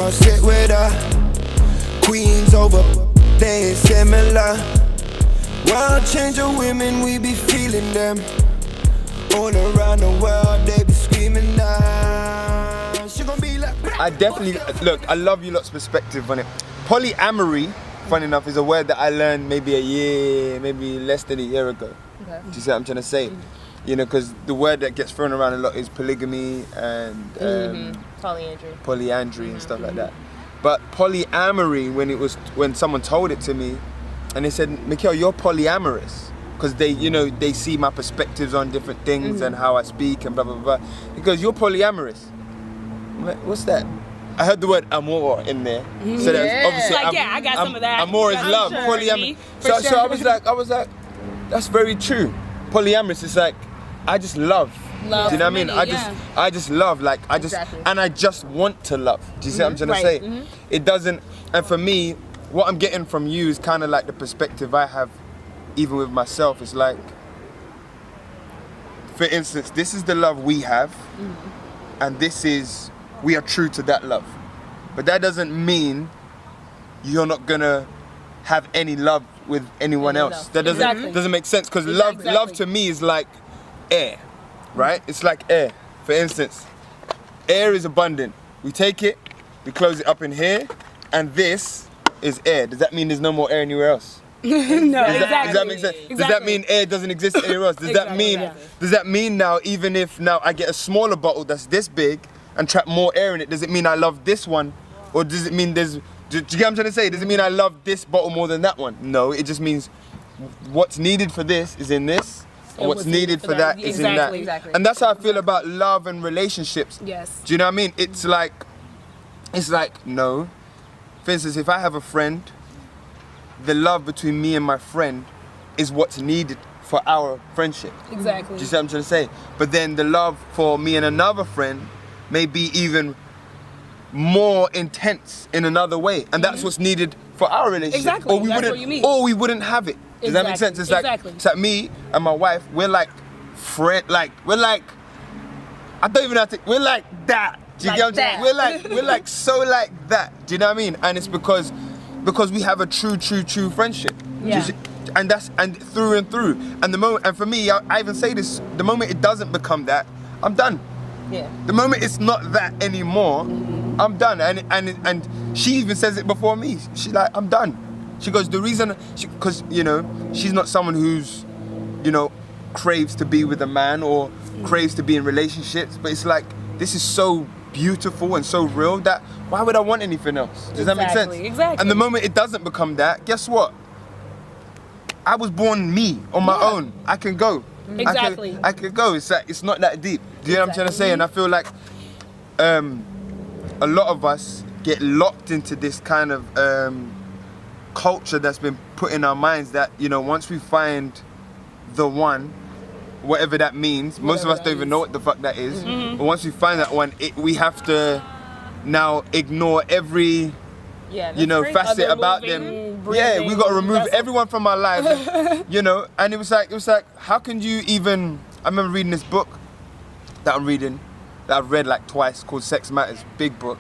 can't sit with her. Queens over, they ain't similar. World changer women, we be feeling them. All around the world, they be screaming now. She gon' be like. I definitely, look, I love you lot's perspective on it. Polyamory, funny enough, is a word that I learned maybe a year, maybe less than a year ago. Okay. Do you see what I'm trying to say? Mm-hmm. You know, because the word that gets thrown around a lot is polygamy and polyandry and stuff like that. But polyamory, when someone told it to me, and they said, MIKEL, you're polyamorous. Because they see my perspectives on different things and how I speak and blah, blah, blah. Because you're polyamorous. I'm like, what's that? I heard the word amor in there. So that's obviously, I got some of that. Amor is love, sure. polyamory. So I was like, that's very true. Polyamorous is like, I just love. Do you know what I mean? I just love, like, and I just want to love. Do you see what I'm trying to say? It doesn't, and for me, what I'm getting from you is kind of like the perspective I have even with myself. It's like, for instance, this is the love we have, and we are true to that love. But that doesn't mean you're not gonna have any love with anyone else. That doesn't make sense, because love to me is like air, right? It's like air. For instance, air is abundant. We take it, we close it up in here, and this is air. Does that mean there's no more air anywhere else? No, does that make sense? Does that mean air doesn't exist anywhere else? Does that mean now, even if now I get a smaller bottle that's this big and trap more air in it, does it mean I love this one? Or does it mean do you get what I'm trying to say? Does it mean I love this bottle more than that one? No, it just means what's needed for this is in this, and what's needed for that is in that. Exactly. And that's how I feel about love and relationships. Yes. Do you know what I mean? It's like, no. For instance, if I have a friend, the love between me and my friend is what's needed for our friendship. Exactly. Do you see what I'm trying to say? But then the love for me and another friend may be even more intense in another way, and that's what's needed for our relationship. Exactly. Or we wouldn't have it. Does that make sense? It's like me and my wife, we're like we're like that. Do you get what I'm saying? We're like so like that. Do you know what I mean? And it's because we have a true friendship. Yeah. And through and through. And for me, I even say this, the moment it doesn't become that, I'm done. Yeah. The moment it's not that anymore, I'm done. And she even says it before me. She's like, I'm done. She goes, the reason, because, she's not someone who's, craves to be with a man or craves to be in relationships, but it's like, this is so beautiful and so real that why would I want anything else? Does that make sense? Exactly. And the moment it doesn't become that, guess what? I was born me on my own. I can go. Exactly. I can go. It's like, it's not that deep. Do you know what I'm trying to say? And I feel like a lot of us get locked into this kind of culture that's been put in our minds that, once we find the one, whatever that means, most of us don't even know what the fuck that is. But once we find that one, we have to now ignore every facet about them. Yeah, we got to remove everyone from our lives. And it was like, how can you even? I remember reading this book that I've read like twice, called Sex Matters, big book,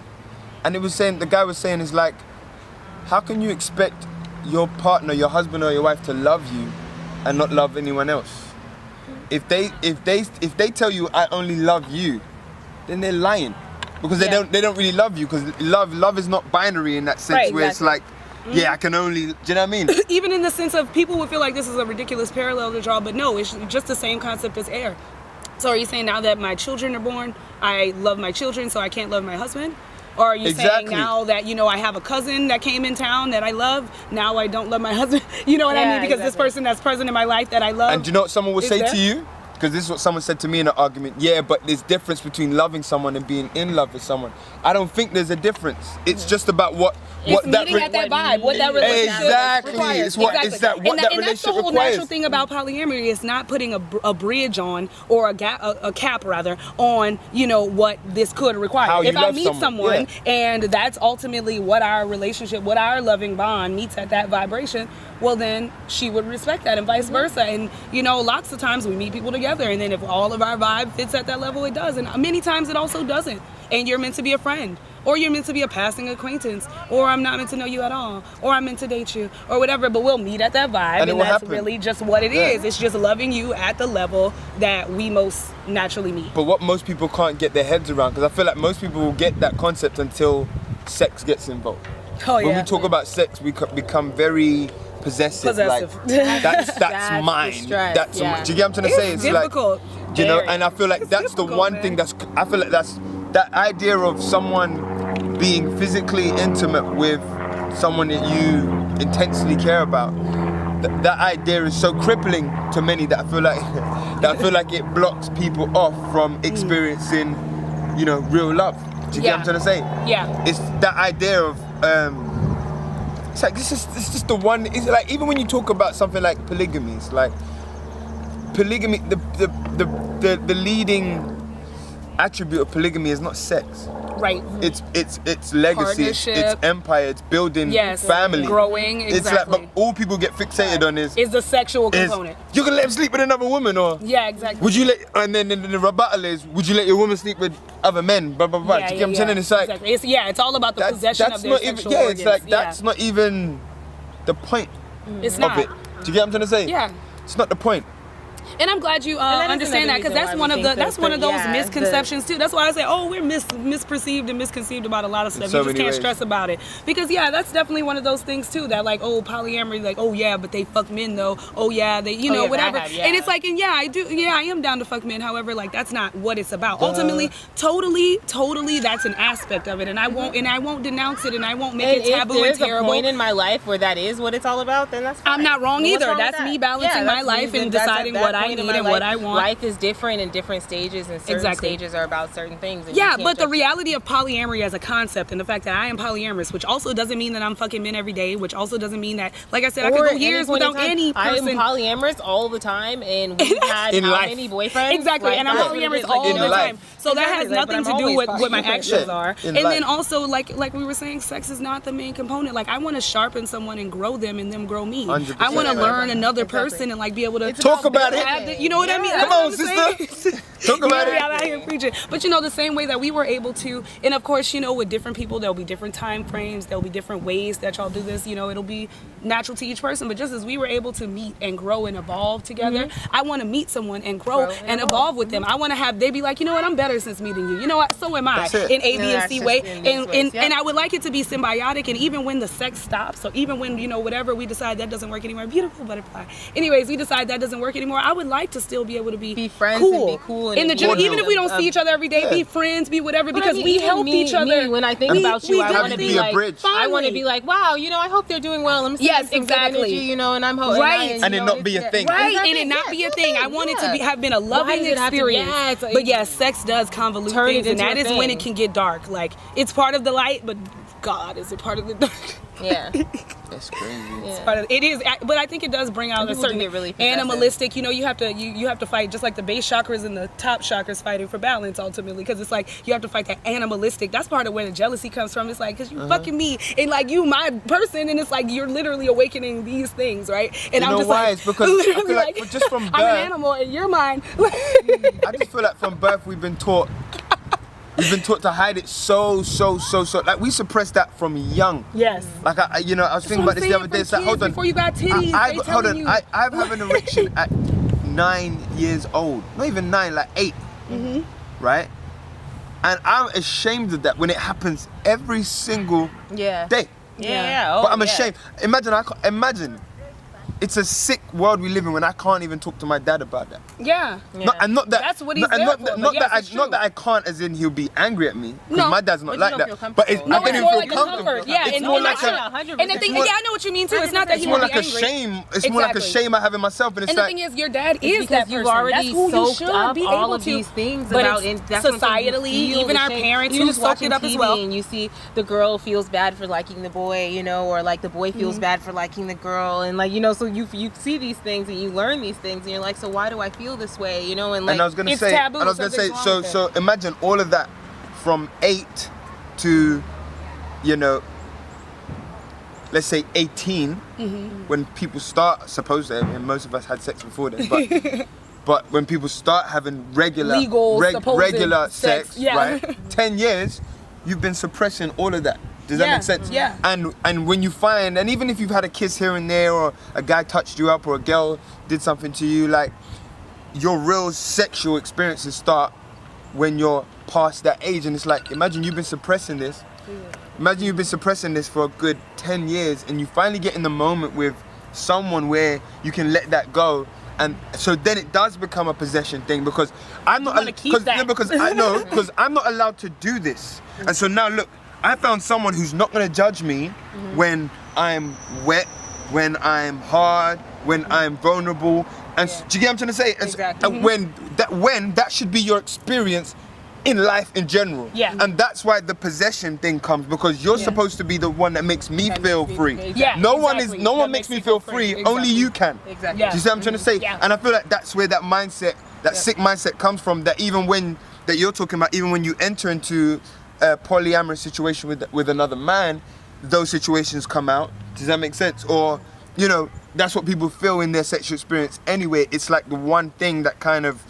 and the guy was saying is like, how can you expect your partner, your husband or your wife to love you and not love anyone else? If they tell you I only love you, then they're lying, because they don't really love you, because love is not binary in that sense, where it's like, I can only, do you know what I mean? Even in the sense of, people would feel like this is a ridiculous parallel to draw, but no, it's just the same concept as air. So are you saying now that my children are born, I love my children, so I can't love my husband? Or are you saying now that, I have a cousin that came in town that I love, now I don't love my husband? You know what I mean? Because this person that's present in my life that I love. And do you know what someone would say to you? Because this is what someone said to me in an argument. Yeah, but there's difference between loving someone and being in love with someone. I don't think there's a difference. It's just about what that vibe, what that relationship requires. It's that relationship and that's the whole natural thing about polyamory, is not putting a bridge on, or a cap rather, on what this could require. If I meet someone and that's ultimately what our relationship, what our loving bond meets at that vibration, well then she would respect that, and vice versa. And lots of times we meet people together, and then if all of our vibe fits at that level, it does, and many times it also doesn't. and you're meant to be a friend, or you're meant to be a passing acquaintance, or I'm not meant to know you at all, or I'm meant to date you, or whatever, but we'll meet at that vibe, and that's really just what it is. It's just loving you at the level that we most naturally meet. But what most people can't get their heads around, because I feel like most people will get that concept until sex gets involved. Oh, when we talk about sex, we become very possessive. Like, that's mine. Do you get what I'm trying to say? It's difficult. Like, you know, and I feel like that's the one thing I feel like that's that idea of someone being physically intimate with someone that you intensely care about. That idea is so crippling to many that I feel like it blocks people off from experiencing, you know, real love. Do you get what I'm trying to say? Yeah. It's that idea of it's like it's just the one. It's like even when you talk about something like polygamy, it's like polygamy. The leading attribute of polygamy is not sex. Right. It's legacy. It's empire. It's building family. Growing. Exactly. It's like, but all people get fixated on is the sexual component. You can let him sleep with another woman, or exactly. Would you let? And then the rebuttal is, would you let your woman sleep with other men? Blah blah blah. Do you get what I'm saying? It's like exactly. It's all about the possession of their sexual organs. It's like that's not even the point it's of not. it. Do you get what I'm trying to say? Yeah. It's not the point. And I'm glad you understand that, because that's one of those misconceptions too. That's why I say, we're misperceived and misconceived about a lot of stuff. You just can't stress about it, because that's definitely one of those things too. That like, polyamory, like, but they fuck men though. They, whatever. And it's like, and I do, I am down to fuck men. However, like that's not what it's about. Ultimately, totally, that's an aspect of it, and I won't denounce it, and I won't make it taboo and terrible. If there's a point in my life where that is what it's all about, then that's fine. I'm not wrong either. That's me balancing my life and deciding what I need and what I want. Life is different in different stages, and certain stages are about certain things. And but the reality of polyamory as a concept, and the fact that I am polyamorous, which also doesn't mean that I'm fucking men every day, which also doesn't mean that, like I said, I could go years without any person. I am polyamorous all the time, and we've had how many boyfriends? Exactly, and I'm polyamorous all the time. So that has nothing to do with what my actions are. And then also, like we were saying, sex is not the main component. Like I want to sharpen someone and grow them, and them grow me. 100%. I want to learn another person and like be able to talk about it. You know what I mean? Come on, sister. Talk about it. I'm out here preaching. But the same way that we were able to, and of course, with different people, there'll be different time frames, there'll be different ways that y'all do this. It'll be natural to each person. But just as we were able to meet and grow and evolve together, I want to meet someone and grow and evolve with them. I want to have, they be like, you know what, I'm better since meeting you. You know what, so am I. In A, B, and C way. And I would like it to be symbiotic. And even when the sex stops, or even when, whatever, we decide that doesn't work anymore. Beautiful butterfly. Anyways, we decide that doesn't work anymore. I would like to still be able to be friends cool. and be cool. In the gym, even if we don't see each other every day, be friends, be whatever, because we help each other. When I think about you, I want to be like, I want to be like, wow, I hope they're doing well. I'm exactly. And I'm hoping, and it not be a thing. Right, and it not be a thing. I want it to have been a loving experience. But yes, sex does convolute things, and that is when it can get dark. Like it's part of the light, but God, is it part of the dark? Yeah. That's crazy. It's part of it is, but I think it does bring out a certain really animalistic. You have to fight just like the base chakras and the top chakras fighting for balance ultimately, because it's like you have to fight that animalistic. That's part of where the jealousy comes from. It's like because you fucking me and like you my person, and it's like you're literally awakening these things, right? And I'm just like, it's because I feel like just from birth, I'm an animal and you're mine. I just feel like from birth we've been taught to hide it so. Like we suppress that from young. Yes. Like I was thinking about this the other day. It's like, hold on. Before you got titties, I've had an erection at 9 years old. Not even 9, like 8. Right? And I'm ashamed of that when it happens every single day. Yeah. But I'm ashamed. Imagine. It's a sick world we live in when I can't even talk to my dad about that. Yeah. Not that. That's what he's there for. Not that I can't, as in he'll be angry at me, because my dad's not like that. But I don't more even feel like comfortable. It's more like and the thing, I know what you mean too. It's not that he will be angry. It's more like a shame. It's more like a shame I have in myself, and it's like. And the thing is, your dad is that person. You've already soaked up all of these things about societally, even our parents who soaked it up as well. And you see the girl feels bad for liking the boy, or like the boy feels bad for liking the girl, and like so you see these things and you learn these things, and you're like, so why do I feel this way, and like and I was gonna it's say, taboo, so imagine all of that from 8 to, let's say 18, when people start, supposedly, and most of us had sex before then, but But when people start having regular Legal, supposed regular sex, yeah. right? 10 years, you've been suppressing all of that. Does that Yeah, make sense? yeah. And when you find, and even if you've had a kiss here and there, or a guy touched you up, or a girl did something to you, like, your real sexual experiences start when you're past that age. And it's like, imagine you've been suppressing this. Imagine you've been suppressing this for a good 10 years, and you finally get in the moment with someone where you can let that go. And so then it does become a possession thing, because I'm not keep that. because I know, because I'm not allowed to do this. And so now look, I found someone who's not gonna judge me when I'm wet, when I'm hard, when I'm vulnerable. And do you get what I'm trying to say? And, Exactly. and when that should be your experience in life in general. Yeah. And that's why the possession thing comes, because you're supposed to be the one that makes me feel free. Yeah, No exactly. one That makes me feel free. Only Exactly. you can. Exactly. Yeah. Do you see what I'm trying to say? Yeah. And I feel like that's where that mindset, that sick mindset comes from, that even when, that you're talking about, even when you enter into a polyamorous situation with another man, those situations come out. Does that make sense? Or, you know, that's what people feel in their sexual experience anyway. It's like the one thing that kind of,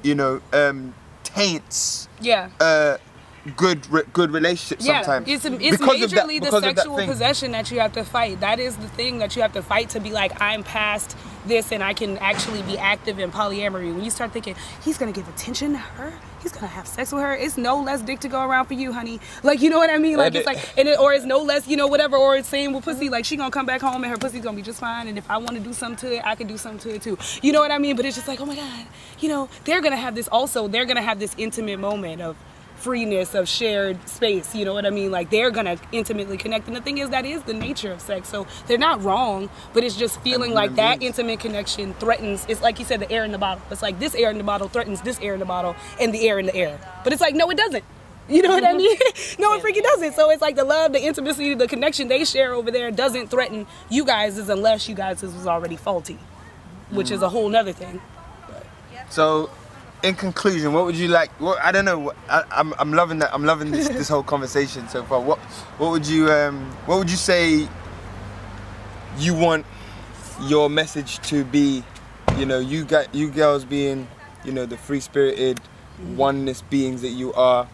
you know, taints good relationships sometimes. It's Because of that- majorly because the of that sexual thing. possession that you have to fight. That is the thing that you have to fight, to be like, I'm past this and I can actually be active in polyamory. When you start thinking, he's gonna give attention to her, he's gonna have sex with her, it's no less dick to go around for you, honey. Like, you know what I mean? Like, it's like, or it's no less, you know, whatever, or it's saying, well, pussy, like, she gonna come back home and her pussy's gonna be just fine, and if I wanna do something to it, I can do something to it too. You know what I mean? But it's just like, oh my God, you know, they're gonna have this also, they're gonna have this intimate moment of freeness, of shared space, you know what I mean? Like, they're gonna intimately connect. And the thing is, that is the nature of sex. So they're not wrong, but it's just feeling like that intimate connection threatens, it's like you said, the air in the bottle. It's like this air in the bottle threatens this air in the bottle and the air in the air. But it's like, no, it doesn't. You know what I mean? No, it freaking doesn't. So it's like the love, the intimacy, the connection they share over there doesn't threaten you guys, unless you guys was already faulty, which is a whole nother thing. So, in conclusion, what would you like? What, I don't know. I'm loving that. I'm loving this whole conversation so far. What would you say you want your message to be? You know, you girls being, you know, the free-spirited oneness beings that you are.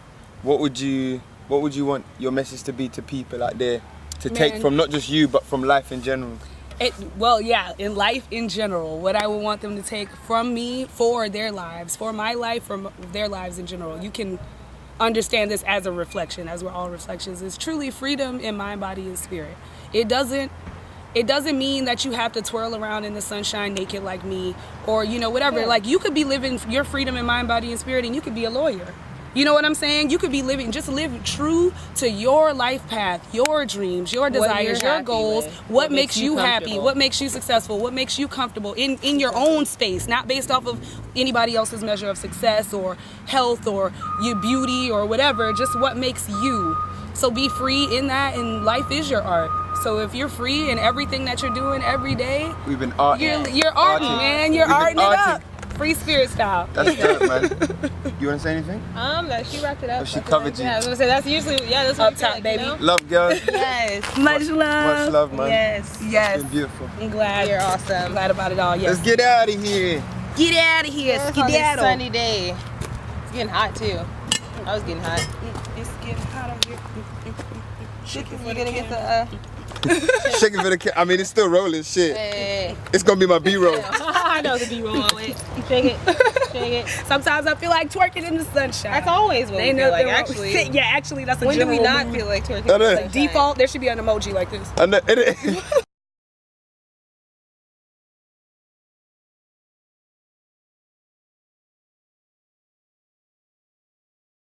What would you want your message to be to people out there to take from not just you but from life in general? In life in general, what I would want them to take from me for their lives, for my life, for their lives in general. You can understand this as a reflection, as we're all reflections. It's truly freedom in mind, body, and spirit. It doesn't mean that you have to twirl around in the sunshine naked like me, or, you know, whatever. Like, you could be living your freedom in mind, body, and spirit, and you could be a lawyer. You know what I'm saying? You could be just live true to your life path, your dreams, your desires, your goals, what makes you happy, what makes you successful, what makes you comfortable in your own space, not based off of anybody else's measure of success or health or your beauty or whatever, just what makes you. So be free in that, and life is your art. So if you're free in everything that you're doing every day, We've been arting. you're arting, man. You're We've been arting it arting. up. Free spirit style. That's dope, man. You want to say anything? No, she wrapped it up. Oh, she covered you. Yeah, I was gonna say that's usually that's what Up we feel top, like, baby. You know? Love, girls. Yes. Much love. Much love, man. Yes. Yes. It's been beautiful. I'm glad. You're awesome. I'm glad about it all. Yes. Let's get out of here. Get out of here. On this sunny day. It's getting hot too. I was getting hot. It's getting hot over here. You gonna get the Shake it for the I mean, it's still rolling. Shit. hey. It's gonna be my B-roll. I know the B-roll. Shake it. Shake it. Sometimes I feel like twerking in the sunshine. That's always what we feel like, actually. Yeah, actually, that's a When do we general not mood. feel like twerking? I know. in the sunshine? Default, there should be an emoji like this. I know,